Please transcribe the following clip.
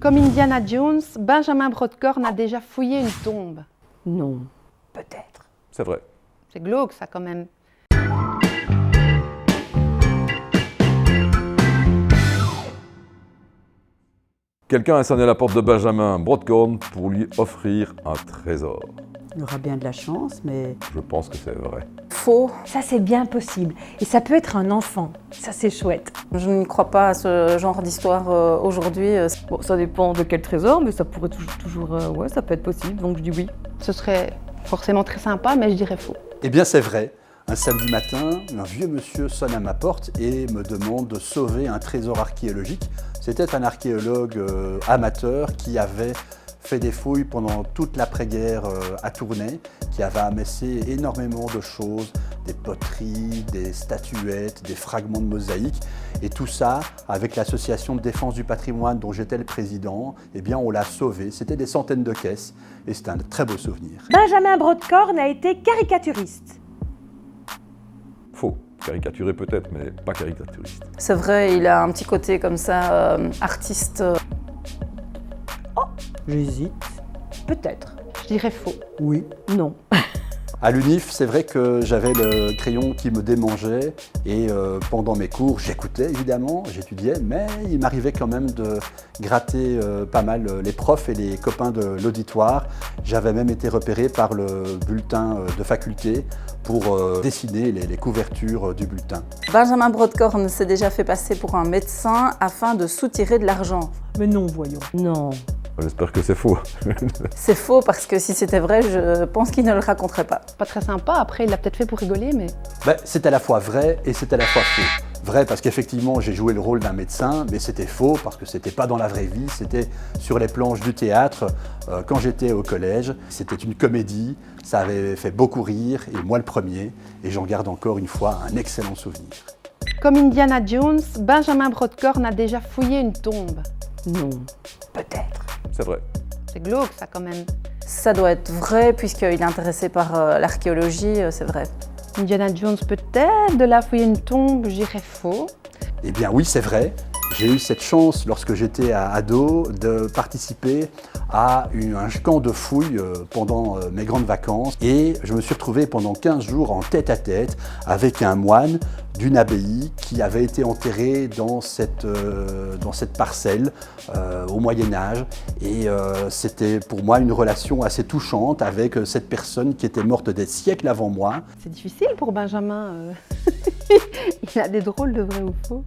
Comme Indiana Jones, Benjamin Brodkorn a déjà fouillé une tombe. Non, peut-être. C'est vrai. C'est glauque ça quand même. Quelqu'un a sonné à la porte de Benjamin Brodkorn pour lui offrir un trésor. Il aura bien de la chance, mais... Je pense que c'est vrai. Faux. Ça, c'est bien possible. Et ça peut être un enfant. Ça, c'est chouette. Je ne crois pas à ce genre d'histoire aujourd'hui. Bon, ça dépend de quel trésor, mais ça pourrait toujours ouais, ça peut être possible, donc je dis oui. Ce serait forcément très sympa, mais je dirais faux. Eh bien c'est vrai. Un samedi matin, un vieux monsieur sonne à ma porte et me demande de sauver un trésor archéologique. C'était un archéologue amateur qui avait fait des fouilles pendant toute l'après-guerre à Tournai, qui avait amassé énormément de choses, des poteries, des statuettes, des fragments de mosaïques. Et tout ça, avec l'association de défense du patrimoine dont j'étais le président, eh bien on l'a sauvé. C'était des centaines de caisses et c'était un très beau souvenir. Benjamin Brodkorn a été caricaturiste. Faux. Caricaturé peut-être, mais pas caricaturiste. C'est vrai, il a un petit côté comme ça, artiste. J'hésite. Peut-être. Je dirais faux. Oui. Non. À l'UNIF, c'est vrai que j'avais le crayon qui me démangeait et pendant mes cours, j'écoutais évidemment, j'étudiais, mais il m'arrivait quand même de gratter pas mal les profs et les copains de l'auditoire. J'avais même été repéré par le bulletin de faculté pour dessiner les couvertures du bulletin. Benjamin Brodkorn s'est déjà fait passer pour un médecin afin de soutirer de l'argent. Mais non, voyons. Non. J'espère que c'est faux. C'est faux parce que si c'était vrai, je pense qu'il ne le raconterait pas. Pas très sympa, après il l'a peut-être fait pour rigoler, mais... Ben, c'est à la fois vrai et c'est à la fois faux. Vrai parce qu'effectivement j'ai joué le rôle d'un médecin, mais c'était faux parce que c'était pas dans la vraie vie, c'était sur les planches du théâtre quand j'étais au collège. C'était une comédie, ça avait fait beaucoup rire, et moi le premier, et j'en garde encore une fois un excellent souvenir. Comme Indiana Jones, Benjamin Brodkorn a déjà fouillé une tombe. Non. Peut-être. C'est vrai. C'est glauque ça quand même. Ça doit être vrai puisqu'il est intéressé par l'archéologie, c'est vrai. Indiana Jones peut-être, de là fouiller une tombe, je dirais faux. Eh bien oui, c'est vrai. J'ai eu cette chance, lorsque j'étais ado, de participer à un camp de fouilles pendant mes grandes vacances. Et je me suis retrouvé pendant 15 jours en tête-à-tête avec un moine d'une abbaye qui avait été enterré dans cette parcelle au Moyen-Âge. Et c'était pour moi une relation assez touchante avec cette personne qui était morte des siècles avant moi. C'est difficile pour Benjamin. Il a des drôles de vrai ou faux.